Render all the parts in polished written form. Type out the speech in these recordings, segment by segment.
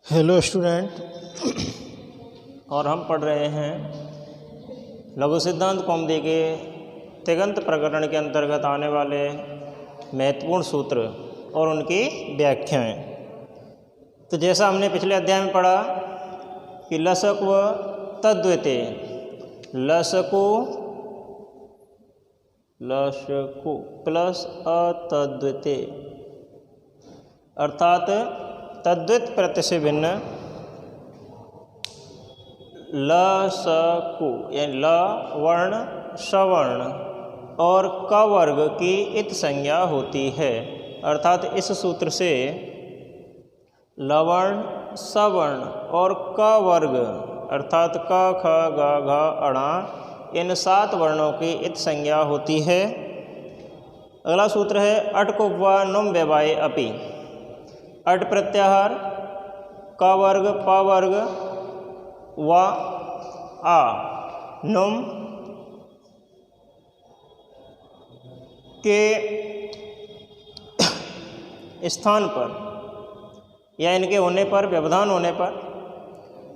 Hello student, और हम पढ़ रहे हैं लघु सिद्धांत कौमुदी के तिङन्त प्रकरण के अंतर्गत आने वाले महत्वपूर्ण सूत्र और उनकी व्याख्याएं। तो जैसा हमने पिछले अध्याय में पढ़ा कि लसक व तद्विते, लसकु प्लस अतद्विते अर्थात तद्वित प्रत्यय से भिन्न लसकु यानी ल वर्ण सवर्ण और क वर्ग की इत संज्ञा होती है। अर्थात इस सूत्र से लवर्ण सवर्ण और क वर्ग अर्थात क ख ग घ अणा इन 7 वर्णों की इत संज्ञा होती है। अगला सूत्र है अट को व नुम व्यवाय अपि। अट प्रत्याहार क वर्ग प वर्ग व आ नुम के स्थान पर या इनके होने पर व्यवधान होने पर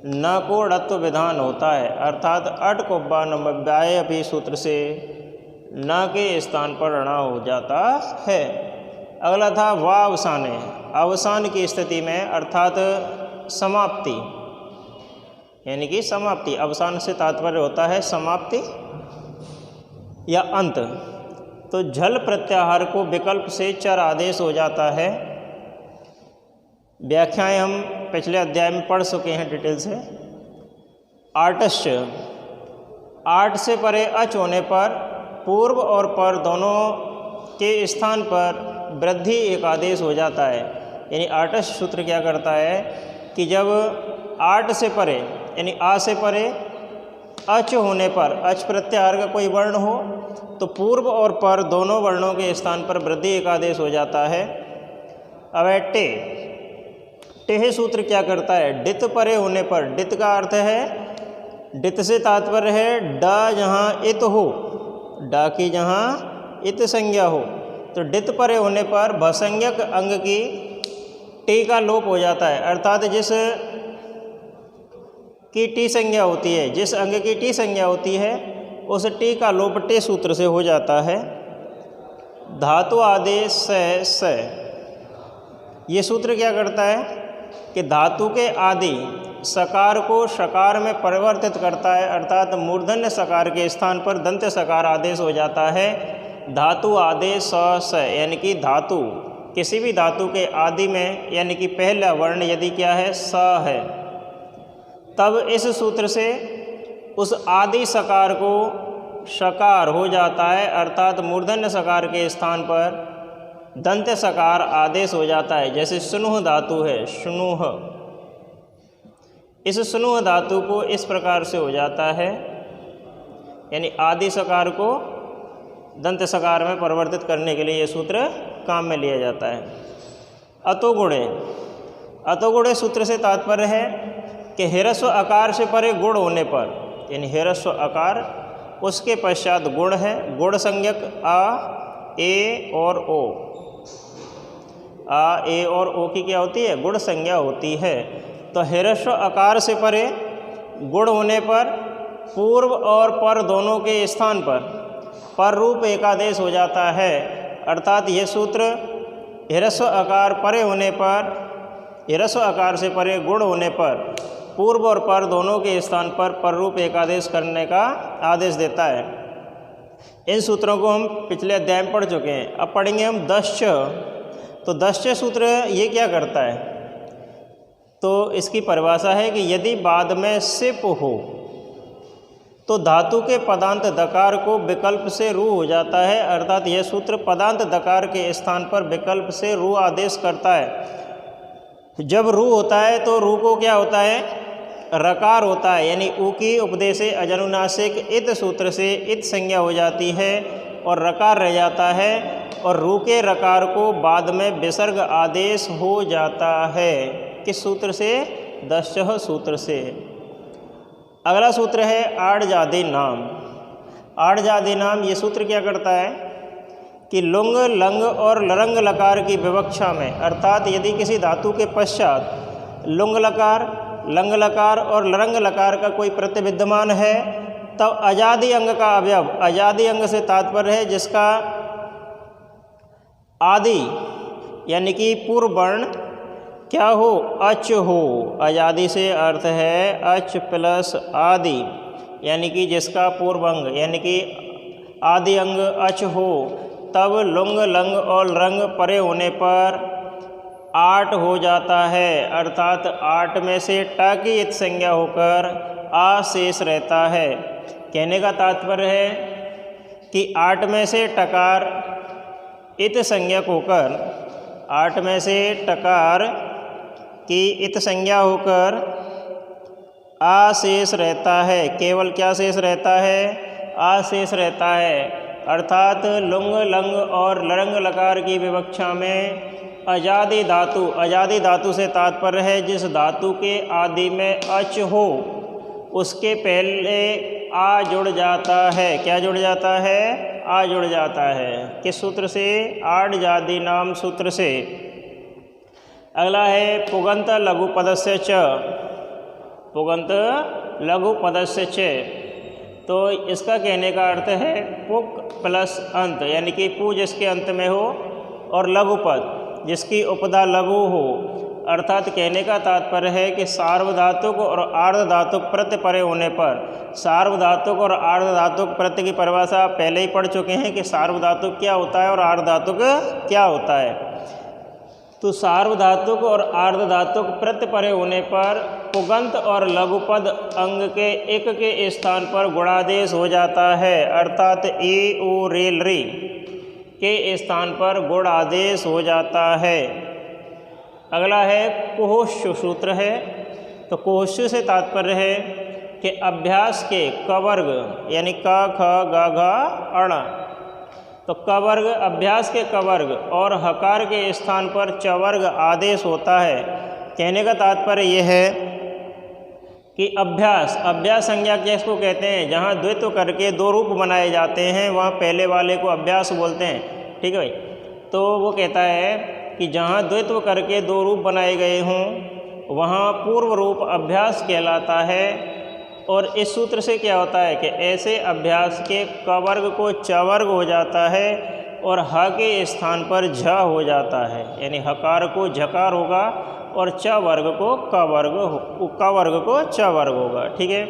न को ड़त्व विधान होता है। अर्थात अट को व नुम व्यवाय अपि सूत्र से न के स्थान पर ऋणा हो जाता है। अगला था व अवसाने, अवसान की स्थिति में अर्थात समाप्ति यानी कि समाप्ति, अवसान से तात्पर्य होता है समाप्ति या अंत। तो झल प्रत्याहार को विकल्प से चर आदेश हो जाता है। व्याख्याएं हम पिछले अध्याय में पढ़ चुके हैं डिटेल से। आटश्च, आट से परे अच होने पर पूर्व और पर दोनों के स्थान पर वृद्धि एक आदेश हो जाता है। यानी आटश सूत्र क्या करता है कि जब आट से परे यानी आ से परे अच होने पर, अच प्रत्याहार का कोई वर्ण हो तो पूर्व और पर दोनों वर्णों के स्थान पर वृद्धि एक आदेश हो जाता है। अब है टे, टेह सूत्र क्या करता है, डित परे होने पर, डित का अर्थ है, डित से तात्पर्य है ड जहाँ इत हो, डा की जहाँ इत संज्ञा हो। तो डित परे होने पर भसंज्ञक अंग की टी का लोप हो जाता है। अर्थात जिस की टी संज्ञा होती है, जिस अंग की टी संज्ञा होती है उस टी का लोप टे सूत्र से हो जाता है। धातु आदेश स, ये सूत्र क्या करता है कि धातु के आदि सकार को शकार में परिवर्तित करता है। अर्थात मूर्धन्य सकार के स्थान पर दंत सकार आदेश हो जाता है। धातु आदेश स यानी कि धातु, किसी भी धातु के आदि में यानी कि पहला वर्ण यदि क्या है स है, तब इस सूत्र से उस आदि सकार को शकार हो जाता है। अर्थात मूर्धन्य सकार के स्थान पर दंत सकार आदेश हो जाता है। जैसे शुनुह धातु है, शुनुह, इस शुनुह धातु को इस प्रकार से हो जाता है, यानी आदि सकार को दंत सकार में परिवर्तित करने के लिए ये सूत्र काम में लिया जाता है। अतोगुणे, अतोगुणे सूत्र से तात्पर्य है कि ह्रस्व आकार से परे गुण होने पर, यानी ह्रस्व आकार उसके पश्चात गुण है, गुण संज्ञक आ ए और ओ, आ ए और ओ की क्या होती है, गुण संज्ञा होती है। तो ह्रस्व आकार से परे गुण होने पर पूर्व और पर दोनों के स्थान पर रूप एकादेश हो जाता है। अर्थात यह सूत्र ह्रस्व आकार परे होने पर, ह्रस्व आकार से परे गुण होने पर पूर्व और पर दोनों के स्थान पर रूप एकादेश करने का आदेश देता है। इन सूत्रों को हम पिछले अध्याय में पढ़ चुके हैं। अब पढ़ेंगे हम दश्च। तो दश्च सूत्र ये क्या करता है, तो इसकी परिभाषा है कि यदि बाद में सिप हो तो धातु के पदांत दकार को विकल्प से रू हो जाता है। अर्थात यह सूत्र पदांत दकार के स्थान पर विकल्प से रू आदेश करता है। जब रू होता है तो रू को क्या होता है, रकार होता है, यानी ऊ की उपदेशे अजनुनासिक इत सूत्र से इत संज्ञा हो जाती है और रकार रह जाता है, और रू के रकार को बाद में विसर्ग आदेश हो जाता है। किस सूत्र से, दश्च सूत्र से। अगला सूत्र है आड़जादि नाम। आड़जादि नाम ये सूत्र क्या करता है कि लुंग लंग और लरंग लकार की विवक्षा में, अर्थात यदि किसी धातु के पश्चात लुंग लकार, लंग लकार और लरंग लकार का कोई प्रत्यय विद्यमान है, तब अजादि अंग का अवयव, अजादि अंग से तात्पर्य है जिसका आदि यानी कि पूर्व वर्ण क्या हो, अच हो। अजादि से अर्थ है अच प्लस आदि, यानी कि जिसका पूर्व अंग यानी कि आदि अंग अच हो, तब लुंग लंग और रंग परे होने पर आट हो जाता है, अर्थात आट में से ट की इत संज्ञा होकर आ शेष रहता है। कहने का तात्पर्य है कि आट में से टकार इत संज्ञक होकर, आट में से टकार की इत संज्ञा होकर आ शेष रहता है। केवल क्या शेष रहता है, आ शेष रहता है, अर्थात लुंग लंग और लरंग लकार की विवक्षा में अजादि धातु, अजादि धातु से तात्पर्य है जिस धातु के आदि में अच हो उसके पहले आ जुड़ जाता है। क्या जुड़ जाता है, आ जुड़ जाता है। किस सूत्र से, आड जाति नाम सूत्र से। अगला है पुगंत लघु पदस्य च, पुगंत लघु पदस्य च। तो इसका कहने का अर्थ है पुक प्लस अंत, यानी कि पू जिसके अंत में हो और लघु पद जिसकी उपधा लघु हो, अर्थात कहने का तात्पर्य है कि सार्वधातुक और आर्धधातुक प्रत्यय परे होने पर, सार्वधातुक और आर्धधातुक प्रत्यय की परिभाषा आप पहले ही पढ़ चुके हैं कि सार्वधातुक क्या होता है और आर्धधातुक क्या होता है। तो सार्वधातुक और आर्धधातुक प्रत्यय परे होने पर पुगंत और लघुपद अंग के एक के स्थान पर गुणादेश हो जाता है, अर्थात ए ओ रेल रे के स्थान पर गुण आदेश हो जाता है। अगला है कुहुष्य सूत्र है। तो कुहुष्य से तात्पर्य है कि अभ्यास के कवर्ग यानी क ख ग घ अण, तो कवर्ग, अभ्यास के कवर्ग और हकार के स्थान पर चवर्ग आदेश होता है। कहने का तात्पर्य यह है कि अभ्यास, अभ्यास संज्ञा किसको कहते हैं, जहाँ द्वित्व करके दो रूप बनाए जाते हैं वहाँ पहले वाले को अभ्यास बोलते हैं। ठीक है भाई। तो वो कहता है कि जहाँ द्वित्व करके दो रूप बनाए गए हों वहाँ पूर्व रूप अभ्यास कहलाता है। और इस सूत्र से क्या होता है कि ऐसे अभ्यास के कवर्ग को चवर्ग हो जाता है और ह के स्थान पर झ हो जाता है, यानी हकार को झकार होगा और च वर्ग को कवर्ग को च वर्ग होगा। ठीक है।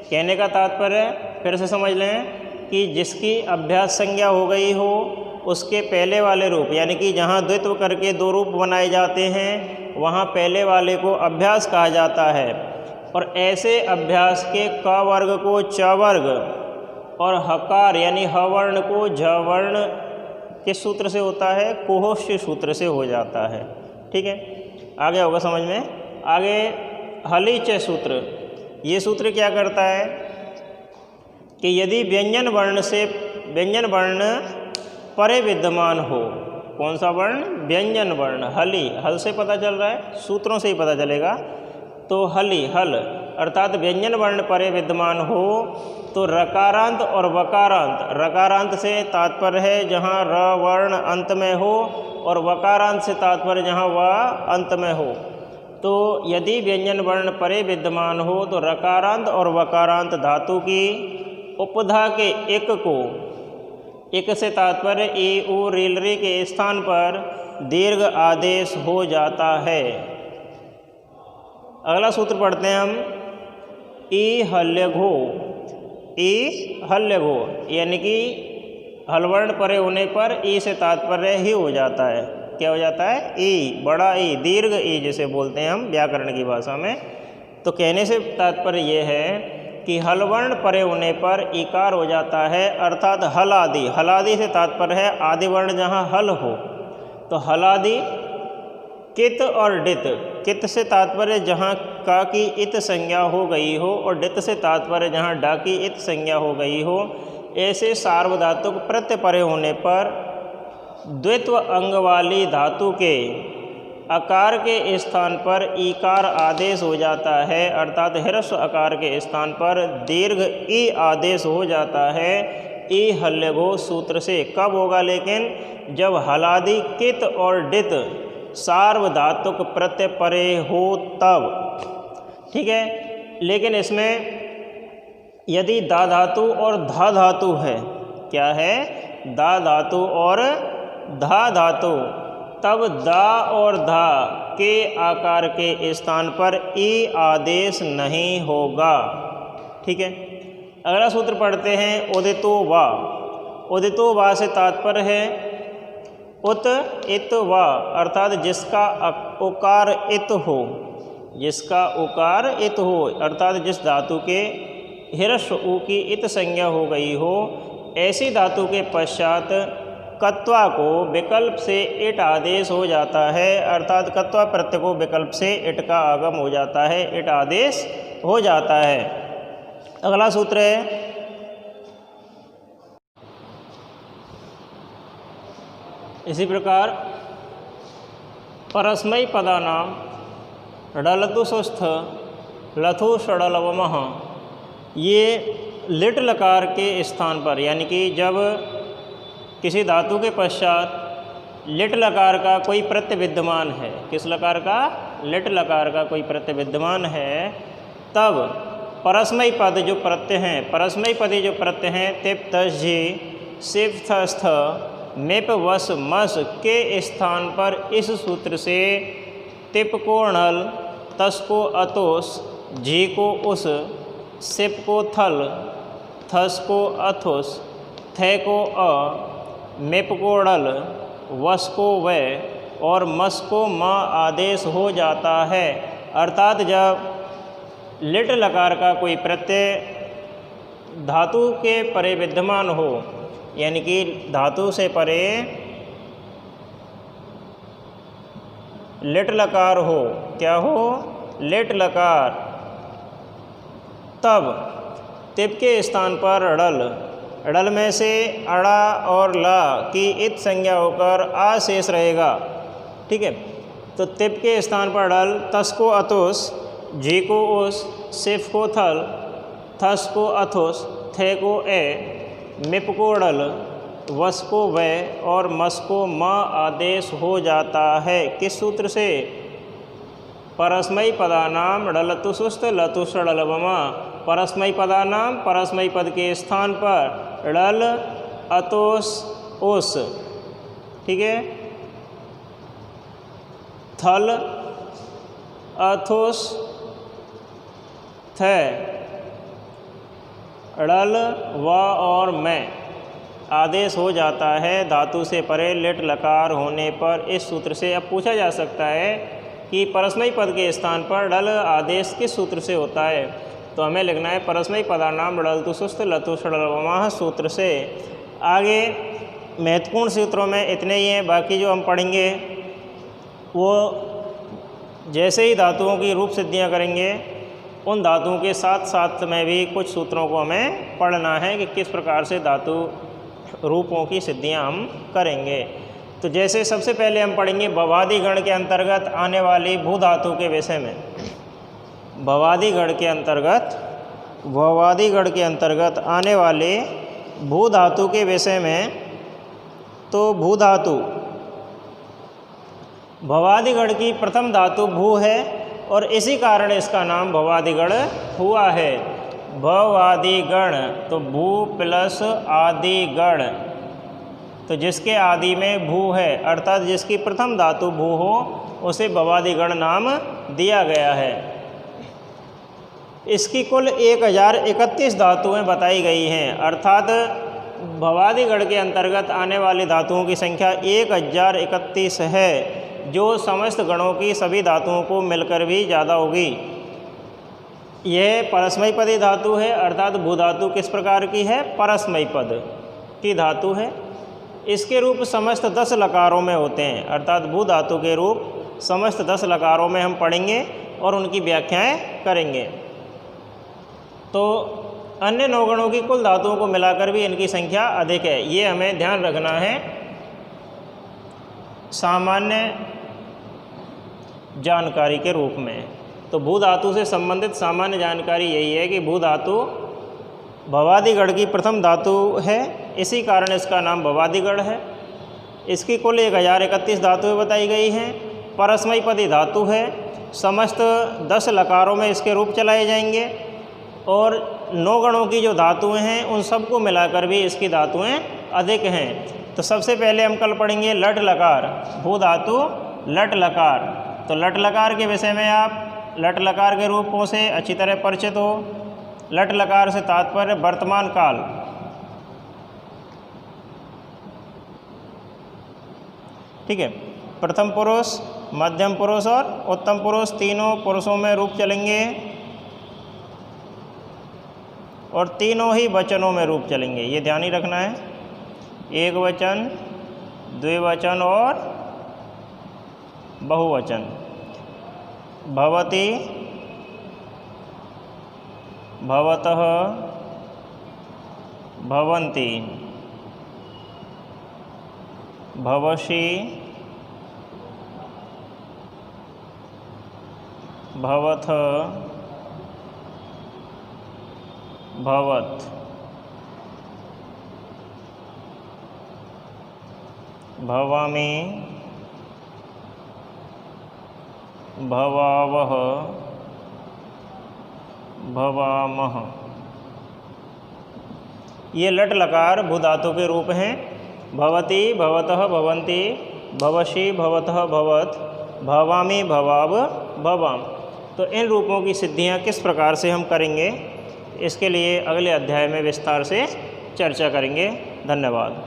कहने का तात्पर्य फिर से समझ लें कि जिसकी अभ्यास संज्ञा हो गई हो उसके पहले वाले रूप, यानी कि जहाँ द्वित्व करके दो रूप बनाए जाते हैं वहाँ पहले वाले को अभ्यास कहा जाता है। और ऐसे अभ्यास के क वर्ग को च वर्ग और हकार यानी ह वर्ण को झ वर्ण किस सूत्र से होता है, कुहुष्य सूत्र से हो जाता है। ठीक है, आगे होगा समझ में। आगे हलिच सूत्र, ये सूत्र क्या करता है कि यदि व्यंजन वर्ण से व्यंजन वर्ण परे विद्यमान हो, कौन सा वर्ण, व्यंजन वर्ण, हली, हल से पता चल रहा है, सूत्रों से ही पता चलेगा। तो हली, हल अर्थात व्यंजन वर्ण परे विद्यमान हो तो रकारांत और वकारांत, रकारांत से तात्पर्य है जहाँ र वर्ण अंत में हो और वकारांत से तात्पर्य जहाँ व अंत में हो। तो यदि व्यंजन वर्ण परे विद्यमान हो तो रकारांत और वकारांत धातु की उपधा के एक को, एक से तात्पर्य ए ओ रेल रे के स्थान पर दीर्घ आदेश हो जाता है। अगला सूत्र पढ़ते हैं हम, ई हल्यघो, ई हल्यघो यानी कि हलवर्ण परे होने पर ई से तात्पर्य ही हो जाता है। क्या हो जाता है, ई, बड़ा ई, दीर्घ ई जिसे बोलते हैं हम व्याकरण की भाषा में। तो कहने से तात्पर्य ये है कि हलवर्ण परे होने पर इकार हो जाता है, अर्थात हलादि, हलादि से तात्पर्य है आदि वर्ण जहाँ हल हो। तो हलादि कित और डित, कित से तात्पर्य जहाँ का की इत संज्ञा हो गई हो और डित से तात्पर्य जहाँ डा की इत संज्ञा हो गई हो। ऐसे सार्वधातुक प्रत्यय परे होने पर द्वित्व अंग वाली धातु के आकार के स्थान पर ईकार आदेश हो जाता है, अर्थात ह्रस्व आकार के स्थान पर दीर्घ ई आदेश हो जाता है। ई हल्यघो सूत्र से कब होगा लेकिन, जब हलादि कित और डित सार्वधातुक प्रत्यय परे हो तब। ठीक है, लेकिन इसमें यदि दा धातु और धा धातु है, क्या है, दा धातु और धा धातु, तब दा और धा के आकार के स्थान पर ई आदेश नहीं होगा। ठीक है, अगला सूत्र पढ़ते हैं उदितो वा। उदितो वा से तात्पर्य है उत इत वा, अर्थात जिसका उकार इत हो, जिसका उकार इत हो, अर्थात जिस धातु के हिरस्व उ की इत संज्ञा हो गई हो, ऐसी धातु के पश्चात कत्वा को विकल्प से इट आदेश हो जाता है, अर्थात कत्वा प्रत्यय को विकल्प से इट का आगम हो जाता है, इट आदेश हो जाता है। अगला सूत्र है इसी प्रकार परस्मै पदानाम ढलतु सुस्थ लथु षडलवमः, ये लिट लकार के स्थान पर, यानी कि जब किसी धातु के पश्चात लिट लकार का कोई प्रत्यय विद्यमान है, किस लकार का, लिट लकार का कोई प्रत्यय विद्यमान है, तब परस्मै पद जो प्रत्यय हैं, परस्मै पदी जो प्रत्यय हैं, तिप तस जी सिफ थस्थ मेप वस मस के स्थान पर इस सूत्र से तिप को णल, तस को अतोस, जी को उस, सिप को थल, थस को अथुस, थे को अ, मेप को ड़ल, वस को व और मस को म आदेश हो जाता है। अर्थात जब लिट लकार का कोई प्रत्यय धातु के परे विद्यमान हो, यानी कि धातु से परे लिट लकार हो, क्या हो, लिट लकार, तब तिप के स्थान पर ड़ल, ड़ल में से अड़ा और ला की इत संज्ञा होकर आ शेष रहेगा। ठीक है, तो तिप के स्थान पर ड़ल, तस को अतुस, जी को उस, सिफ को थल, थस को अथुस, थे को ए, मिप को ड़ल, वस को व और मस को म आदेश हो जाता है। किस सूत्र से, परस्मै पदानाम ड़लतु सुस्त लतु षडलवमा, परस्मै पदानाम, परस्मै पद के स्थान पर ड़ल अतोस उस, ठीक है, थल अथुस थे, ड़ल व और मैं आदेश हो जाता है धातु से परे लिट लकार होने पर। इस सूत्र से अब पूछा जा सकता है कि परस्मै पद के स्थान पर ड़ल आदेश किस सूत्र से होता है, तो हमें लिखना है परस्मै पदानाम ड़लतु सुस्त लतु षडलवमः सूत्र से। आगे महत्वपूर्ण सूत्रों में इतने ही हैं, बाकी जो हम पढ़ेंगे वो जैसे ही धातुओं की रूप सिद्धियाँ करेंगे, उन धातुओं के साथ साथ में भी कुछ सूत्रों को हमें पढ़ना है कि किस प्रकार से धातु रूपों की सिद्धियाँ हम करेंगे। तो जैसे सबसे पहले हम पढ़ेंगे भवादि गण के अंतर्गत आने वाली भू धातु के विषय में। भवादि गण के अंतर्गत आने वाले भू धातु के विषय में, तो भू धातु, भवादि गण की प्रथम धातु भू है और इसी कारण इसका नाम भवादि गण हुआ है। भवादि गण तो भू प्लस आदि गण, तो जिसके आदि में भू है, अर्थात जिसकी प्रथम धातु भू हो, उसे भवादि गण नाम दिया गया है। इसकी कुल 1031 धातुएं बताई गई हैं, अर्थात भवादि गण के अंतर्गत आने वाली धातुओं की संख्या 1031 है, जो समस्त गणों की सभी धातुओं को मिलकर भी ज़्यादा होगी। यह परस्मै पदी धातु है, अर्थात भू धातु किस प्रकार की है, परस्मै पद की धातु है। इसके रूप समस्त 10 लकारों में होते हैं, अर्थात भू धातु के रूप समस्त 10 लकारों में हम पढ़ेंगे और उनकी व्याख्याएं करेंगे। तो अन्य 9 गणों की कुल धातुओं को मिलाकर भी इनकी संख्या अधिक है, ये हमें ध्यान रखना है। सामान्य जानकारी के रूप में तो भू धातु से संबंधित सामान्य जानकारी यही है कि भू धातु भवादि गण की प्रथम धातु है, इसी कारण इसका नाम भवादि गण है। इसकी कुल 1031 धातुएं बताई गई हैं, परस्मैपदी पदी धातु है, समस्त 10 लकारों में इसके रूप चलाए जाएंगे और 9 गणों की जो धातुएं हैं उन सबको मिलाकर भी इसकी धातुएं अधिक हैं। तो सबसे पहले हम कल पढ़ेंगे लट लकार, भू धातु लट लकार। तो लट लकार के विषय में आप लट लकार के रूपों से अच्छी तरह परिचित हो। लट लकार से तात्पर्य वर्तमान काल, ठीक है। प्रथम पुरुष, मध्यम पुरुष और उत्तम पुरुष तीनों पुरुषों में रूप चलेंगे और तीनों ही वचनों में रूप चलेंगे, ये ध्यान ही रखना है। एक वचन, द्विवचन और बहुवचन। भवति, भवतः, भवन्ति, भवसि, भवथ, भवत्, भवामि, भवावः, भवामः। ये लट लकार भू धातु के रूप हैं। भवति, भवतः, भवन्ति, भवसि, भवतः, भवत्, भवामि, भवाव, भवाम। तो इन रूपों की सिद्धियां किस प्रकार से हम करेंगे, इसके लिए अगले अध्याय में विस्तार से चर्चा करेंगे। धन्यवाद।